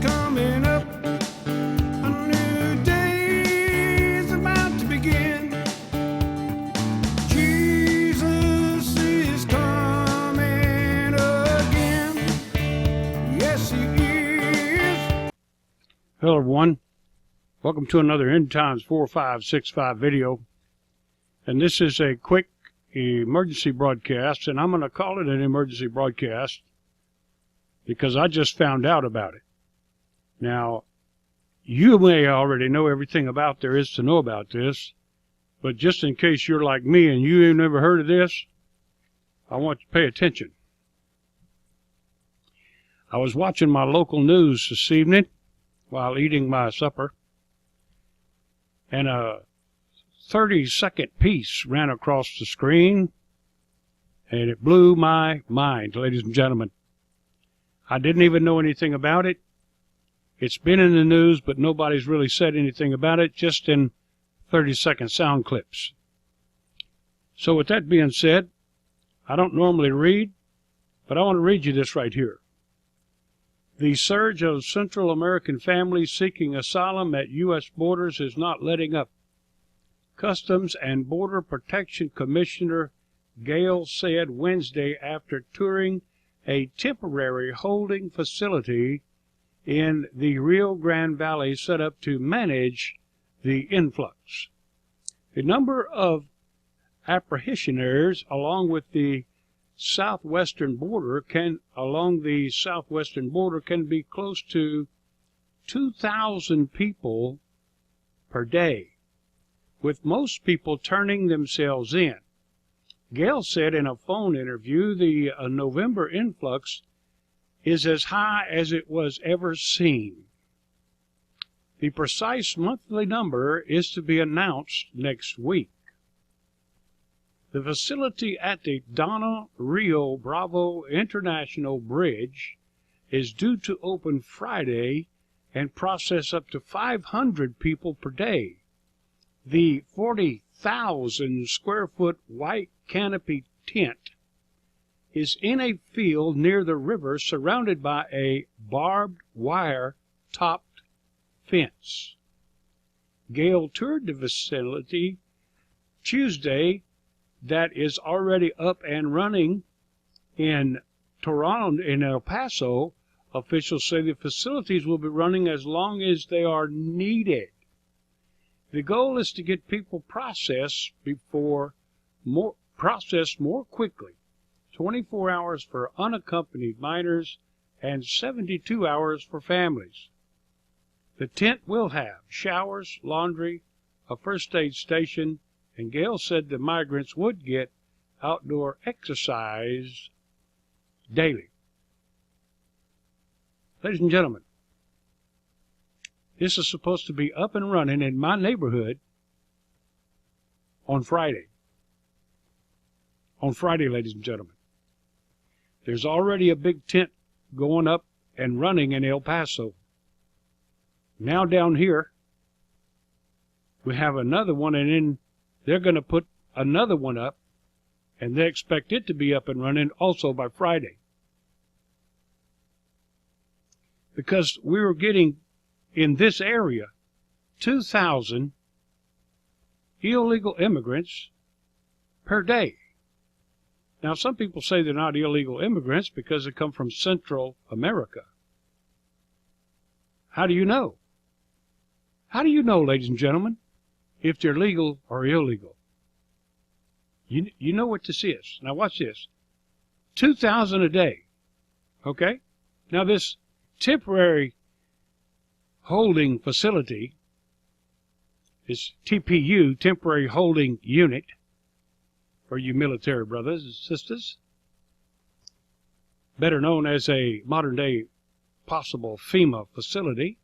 coming up. A new day is about to begin. Jesus is coming again. Yes, he is. Hello everyone, welcome to another End Times 4565 video, and this is a quick emergency broadcast, and I'm going to call it an emergency broadcast because I just found out about it. Now, you may already know everything about there is to know about this, but just in case you're like me and you ain't never heard of this, I want you to pay attention. I was watching my local news this evening while eating my supper, and a 30-second piece ran across the screen, and it blew my mind, ladies and gentlemen. I didn't even know anything about it. It's been in the news, but nobody's really said anything about it, just in 30-second sound clips. So with that being said, I don't normally read, but I want to read you this right here. The surge of Central American families seeking asylum at U.S. borders is not letting up. Customs and Border Protection Commissioner Gale said Wednesday after touring a temporary holding facility in the Rio Grande Valley set up to manage the influx. The number of apprehensioners along the southwestern border can be close to 2,000 people per day, with most people turning themselves in. Gale said in a phone interview the November influx is as high as it was ever seen. The precise monthly number is to be announced next week. The facility at the Donna Rio Bravo International Bridge is due to open Friday and process up to 500 people per day. The 40,000 square foot white canopy tent is in a field near the river surrounded by a barbed wire topped fence. Gale toured the facility Tuesday that is already up and running in Toronto. In El Paso, officials say the facilities will be running as long as they are needed. The goal is to get people processed more quickly, 24 hours for unaccompanied minors and 72 hours for families. The tent will have showers, laundry, a first aid station, and Gale said the migrants would get outdoor exercise daily. Ladies and gentlemen, this is supposed to be up and running in my neighborhood on Friday. On Friday, ladies and gentlemen. There's already a big tent going up and running in El Paso. Now down here, we have another one, and then they're going to put another one up, and they expect it to be up and running also by Friday. Because we were getting, in this area, 2,000 illegal immigrants per day. Now, some people say they're not illegal immigrants because they come from Central America. How do you know? How do you know, ladies and gentlemen, if they're legal or illegal? You know what this is. Now, watch this. 2,000 a day. Okay? Now, this temporary holding facility is TPU, Temporary Holding Unit, for you military brothers and sisters, better known as a modern-day possible FEMA facility,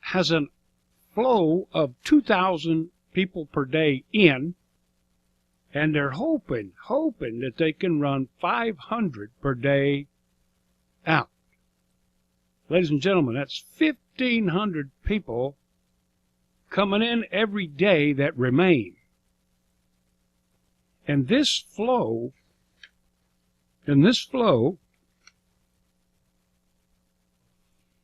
has a flow of 2,000 people per day in, and they're hoping that they can run 500 per day out. Ladies and gentlemen, that's 1,500 people coming in every day that remain. And this flow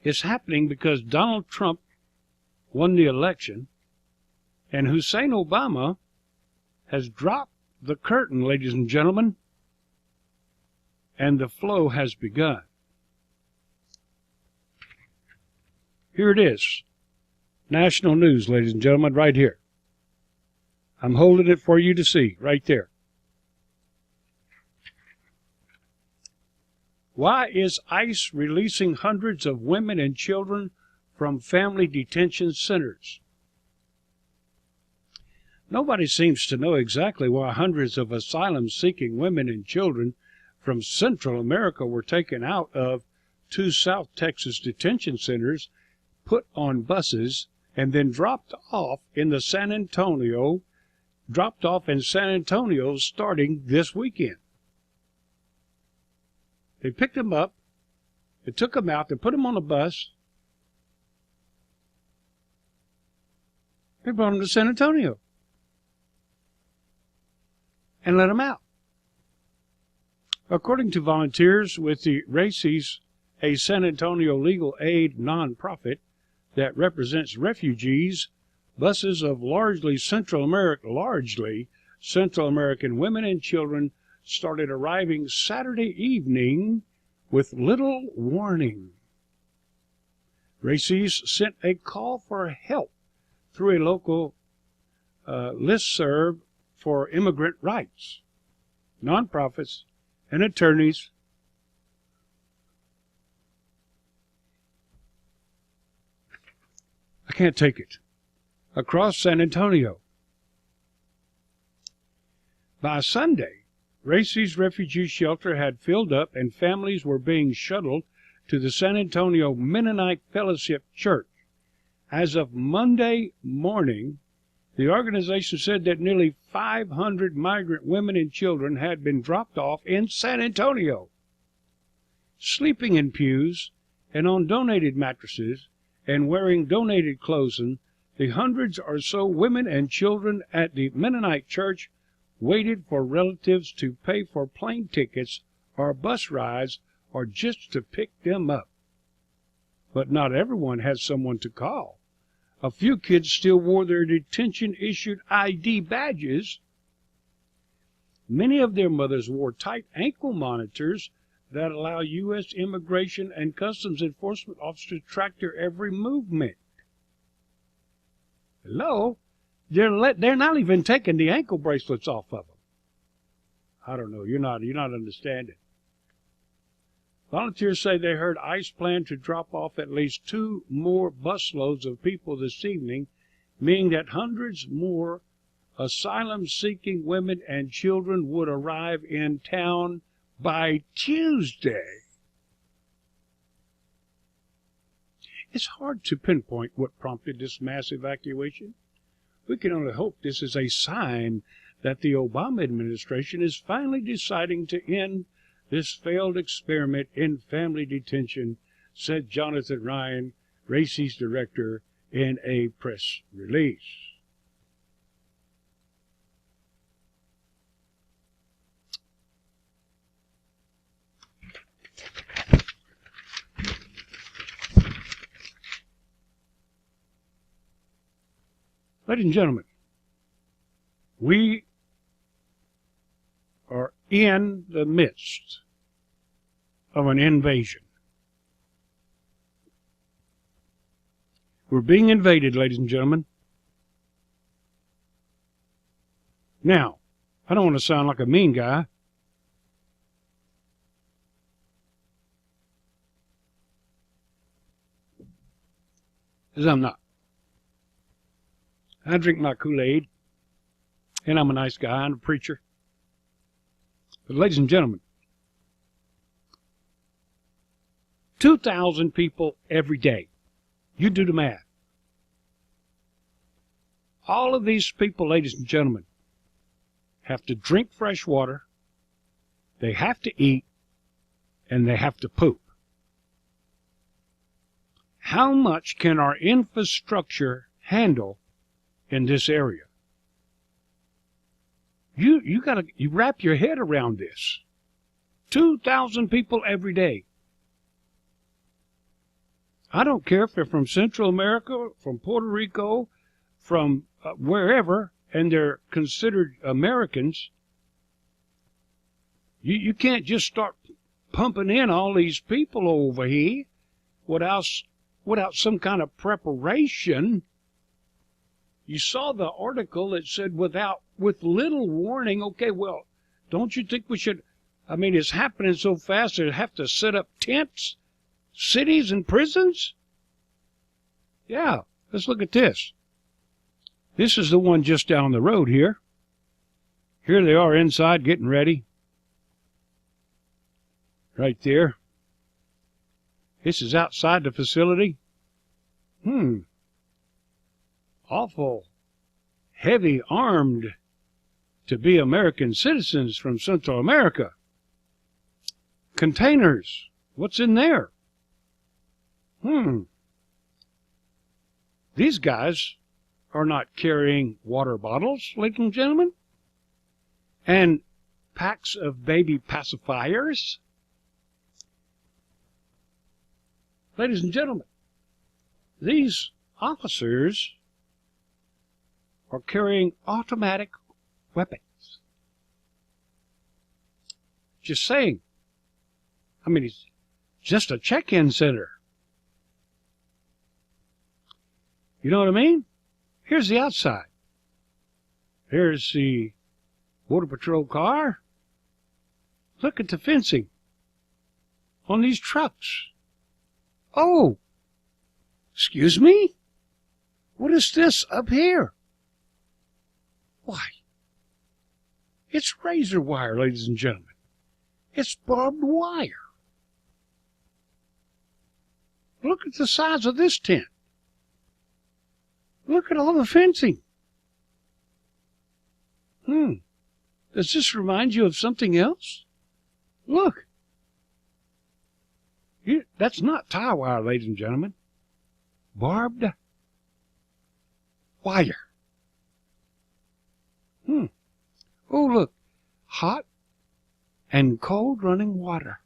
is happening because Donald Trump won the election, and Hussein Obama has dropped the curtain, ladies and gentlemen, and the flow has begun. Here it is. National news, ladies and gentlemen, right here. I'm holding it for you to see, right there. Why is ICE releasing hundreds of women and children from family detention centers? Nobody seems to know exactly why hundreds of asylum-seeking women and children from Central America were taken out of 2 South Texas detention centers, put on buses, and then dropped off in San Antonio starting this weekend. They picked them up, they took them out, they put them on a bus, they brought them to San Antonio and let them out. According to volunteers with the RACES, a San Antonio legal aid nonprofit that represents refugees, buses of largely Central American women and children started arriving Saturday evening with little warning. RACES sent a call for help through a local listserv for immigrant rights. Nonprofits and attorneys I can't take it. Across San Antonio. By Sunday, RACES refugee shelter had filled up and families were being shuttled to the San Antonio Mennonite Fellowship Church. As of Monday morning, the organization said that nearly 500 migrant women and children had been dropped off in San Antonio, sleeping in pews and on donated mattresses and wearing donated clothing. The hundreds or so women and children at the Mennonite church waited for relatives to pay for plane tickets or bus rides or just to pick them up. But not everyone had someone to call. A few kids still wore their detention-issued ID badges. Many of their mothers wore tight ankle monitors that allow U.S. Immigration and Customs Enforcement officers to track their every movement. Hello? They're not even taking the ankle bracelets off of them. I don't know. You're not understanding. Volunteers say they heard ICE plan to drop off at least 2 more busloads of people this evening, meaning that hundreds more asylum-seeking women and children would arrive in town by Tuesday. It's hard to pinpoint what prompted this mass evacuation. We can only hope this is a sign that the Obama administration is finally deciding to end this failed experiment in family detention, said Jonathan Ryan, RACES director, in a press release. Ladies and gentlemen, we are in the midst of an invasion. We're being invaded, ladies and gentlemen. Now, I don't want to sound like a mean guy. Because I'm not. I drink my Kool-Aid, and I'm a nice guy. I'm a preacher. But ladies and gentlemen, 2,000 people every day. You do the math. All of these people, ladies and gentlemen, have to drink fresh water, they have to eat, and they have to poop. How much can our infrastructure handle in this area? You wrap your head around this. 2,000 people every day. I don't care if they're from Central America, from Puerto Rico, from wherever, and they're considered Americans. You can't just start pumping in all these people over here without some kind of preparation. You saw the article that said with little warning. Okay, well, don't you think we should? I mean, it's happening so fast they have to set up tents, cities, and prisons. Yeah, let's look at this. This is the one just down the road here. Here they are inside getting ready. Right there. This is outside the facility. Awful heavy armed to be American citizens from Central America. Containers. What's in there? These guys are not carrying water bottles, ladies and gentlemen, and packs of baby pacifiers. Ladies and gentlemen, these officers are carrying automatic weapons. Just saying. I mean, it's just a check-in center. You know what I mean? Here's the outside. Here's the Border Patrol car. Look at the fencing on these trucks. Oh, excuse me? What is this up here? Why, it's razor wire, ladies and gentlemen. It's barbed wire. Look at the size of this tent. Look at all the fencing. Does this remind you of something else? Look. That's not tie wire, ladies and gentlemen. Barbed wire. Oh, look. Hot and cold running water.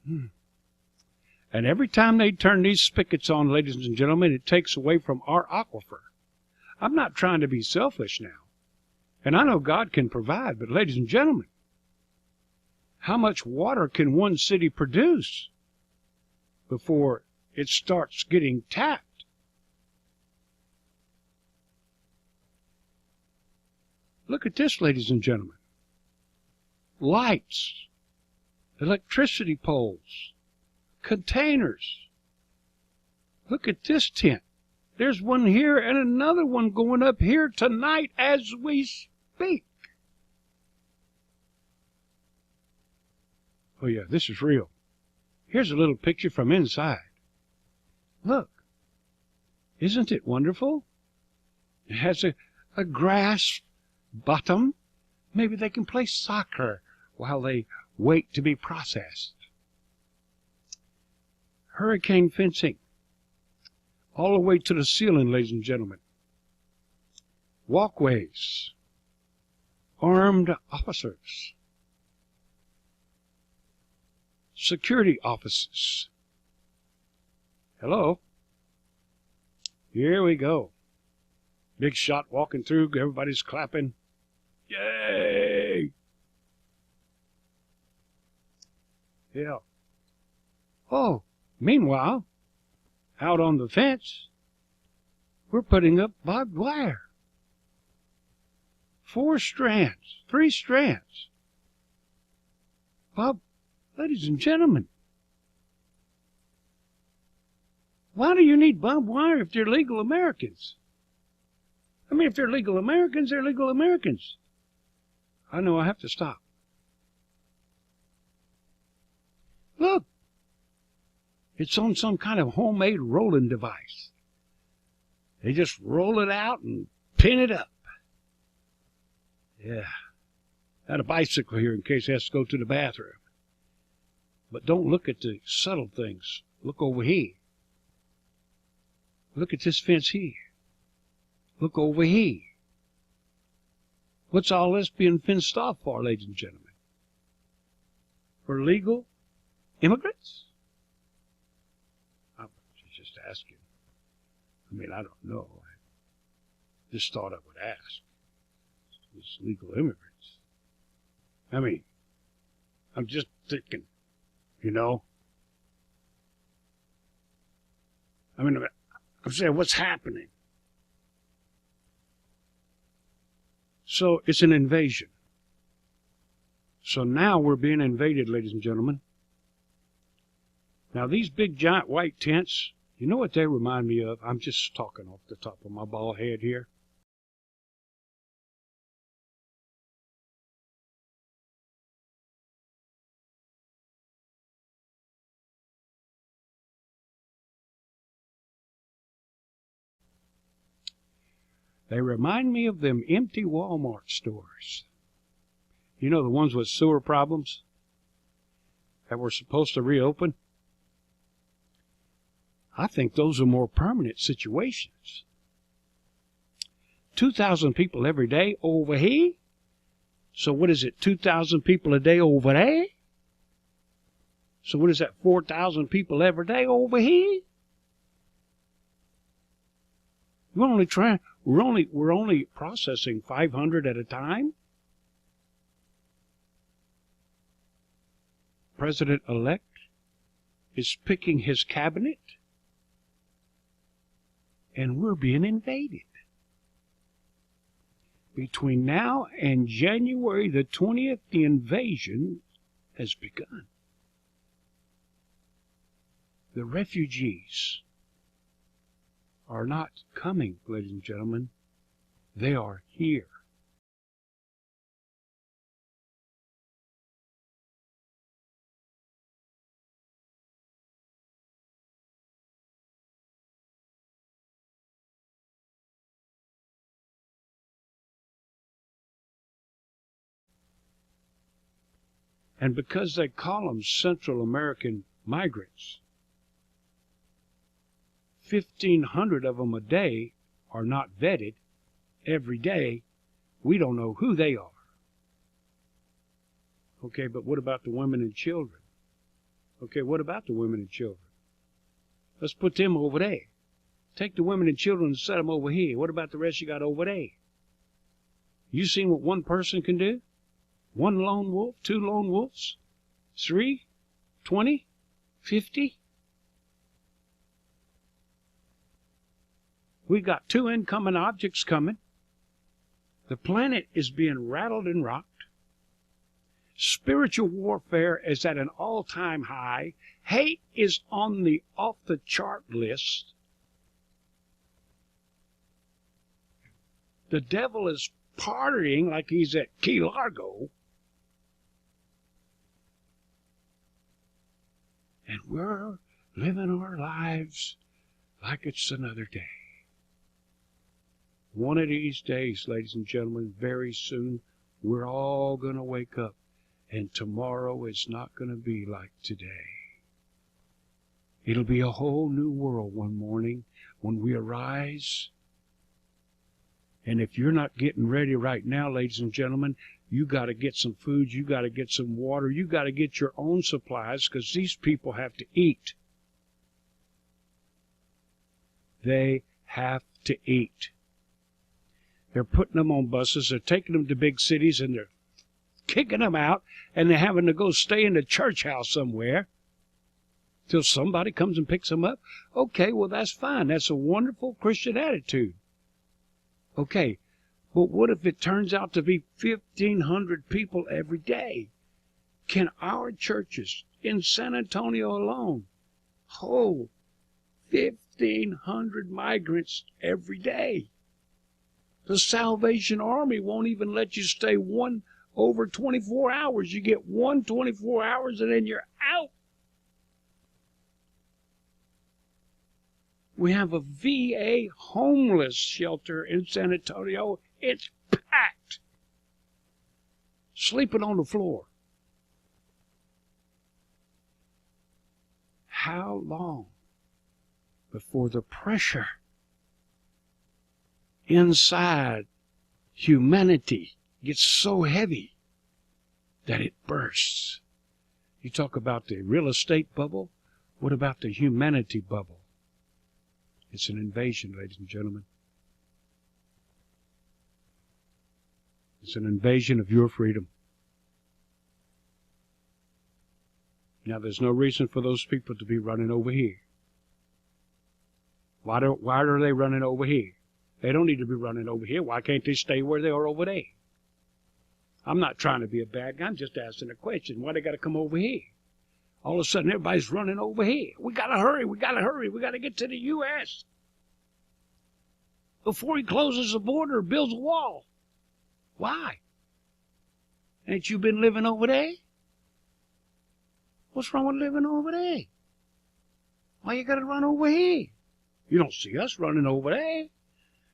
And every time they turn these spigots on, ladies and gentlemen, it takes away from our aquifer. I'm not trying to be selfish now. And I know God can provide, but ladies and gentlemen, how much water can one city produce before it starts getting tapped? Look at this, ladies and gentlemen. Lights, electricity poles, containers. Look at this tent. There's one here and another one going up here tonight as we speak. Oh yeah, this is real. Here's a little picture from inside. Look. Isn't it wonderful? It has a grass bottom. Maybe they can play soccer while they wait to be processed. Hurricane fencing. All the way to the ceiling, ladies and gentlemen. Walkways. Armed officers. Security offices. Hello. Here we go. Big shot walking through. Everybody's clapping. Yay! Yeah. Oh, meanwhile, out on the fence, we're putting up barbed wire. 4 strands, 3 strands. Bob, ladies and gentlemen, why do you need barbed wire if they're legal Americans? I mean, if they're legal Americans, they're legal Americans. I know I have to stop. Look. It's on some kind of homemade rolling device. They just roll it out and pin it up. Yeah. I had a bicycle here in case he has to go to the bathroom. But don't look at the subtle things. Look over here. Look at this fence here. Look over here. What's all this being fenced off for, ladies and gentlemen? For legal immigrants? asking. I mean, I don't know. I just thought I would ask. It's legal immigrants. I mean, I'm just thinking, you know. I mean, I'm saying, what's happening? So it's an invasion. So now we're being invaded, ladies and gentlemen. Now, these big, giant white tents, you know what they remind me of? I'm just talking off the top of my bald head here. They remind me of them empty Walmart stores. You know, the ones with sewer problems that were supposed to reopen? I think those are more permanent situations. 2,000 people every day over here. So what is it, 2,000 people a day over there? So what is that, 4,000 people every day over here? We're only processing 500 at a time. President-elect is picking his cabinet, and we're being invaded. Between now and January the 20th, the invasion has begun. The refugees are not coming, ladies and gentlemen. They are here. And because they call them Central American migrants, 1,500 of them a day are not vetted. Every day, we don't know who they are. Okay, but what about the women and children? Okay, what about the women and children? Let's put them over there. Take the women and children and set them over here. What about the rest you got over there? You seen what one person can do? One lone wolf, two lone wolves, 3, 20, 50. We got 2 incoming objects coming. The planet is being rattled and rocked. Spiritual warfare is at an all-time high. Hate is on the off-the-chart list. The devil is partying like he's at Key Largo. And we're living our lives like it's another day. One of these days, ladies and gentlemen, very soon, we're all going to wake up, and tomorrow is not going to be like today. It'll be a whole new world one morning when we arise. And if you're not getting ready right now, ladies and gentlemen, you got to get some food, you got to get some water, you got to get your own supplies, because these people have to eat. They have to eat. They're putting them on buses, they're taking them to big cities, and they're kicking them out, and they're having to go stay in the church house somewhere till somebody comes and picks them up. Okay, well, that's fine. That's a wonderful Christian attitude. Okay, but what if it turns out to be 1,500 people every day? Can our churches in San Antonio alone hold 1,500 migrants every day? The Salvation Army won't even let you stay over 24 hours. You get 24 hours and then you're out. We have a VA homeless shelter in San Antonio. It's packed. Sleeping on the floor. How long before the pressure inside humanity gets so heavy that it bursts? You talk about the real estate bubble. What about the humanity bubble? It's an invasion, ladies and gentlemen. It's an invasion of your freedom. Now, there's no reason for those people to be running over here. Why are they running over here? They don't need to be running over here. Why can't they stay where they are over there? I'm not trying to be a bad guy. I'm just asking a question. Why they got to come over here? All of a sudden, everybody's running over here. We got to hurry. We got to hurry. We got to get to the U.S. before he closes the border or builds a wall. Why? Ain't you been living over there? What's wrong with living over there? Why you got to run over here? You don't see us running over there.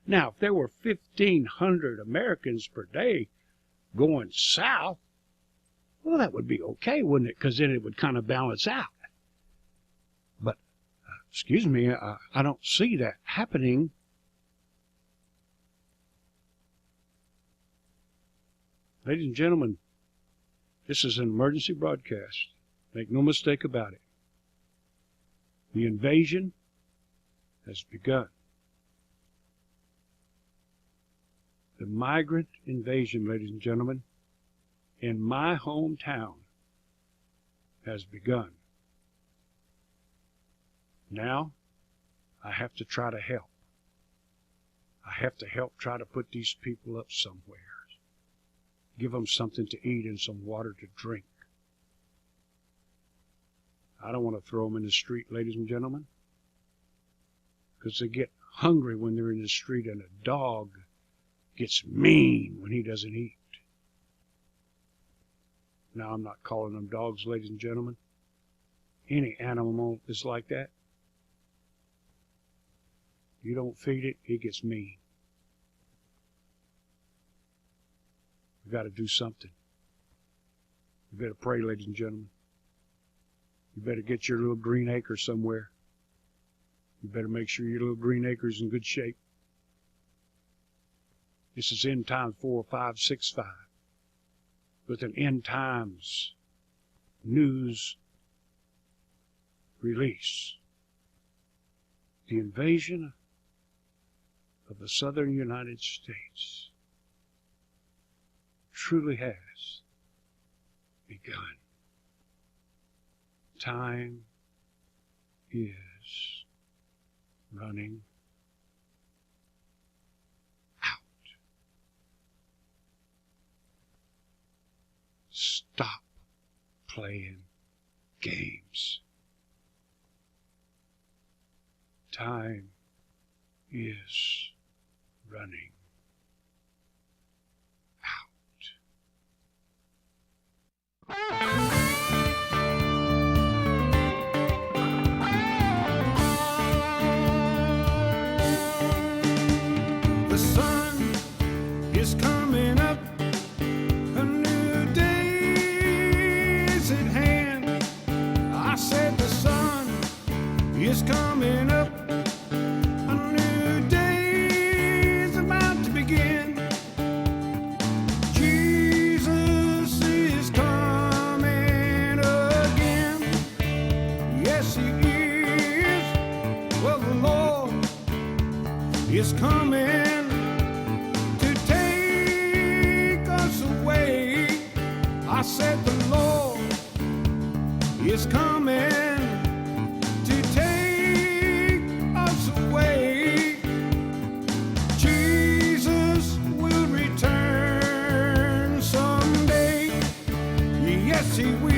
Now, if there were 1,500 Americans per day going south, well, that would be okay, wouldn't it? Because then it would kind of balance out. But, excuse me, I don't see that happening. Ladies and gentlemen, this is an emergency broadcast. Make no mistake about it. The invasion has begun. The migrant invasion, ladies and gentlemen, in my hometown has begun. Now, I have to try to help. I have to help try to put these people up somewhere. Give them something to eat and some water to drink. I don't want to throw them in the street, ladies and gentlemen, because they get hungry when they're in the street, and a dog gets mean when he doesn't eat. Now, I'm not calling them dogs, ladies and gentlemen. Any animal is like that. You don't feed it, it gets mean. We got to do something. You better pray, ladies and gentlemen. You better get your little green acre somewhere. You better make sure your little green acre is in good shape. This is End Times 4565 with an End Times news release. The invasion of the southern United States truly has begun. Time is running out. Stop playing games. Time is running out. The sun is coming up, a new day is at hand. I said the sun is coming up, a new day is about to begin. Jesus is coming again. Yes, he is. Well, the Lord is coming to take us away. I said the Lord is coming to take us away. Jesus will return someday. Yes, he will.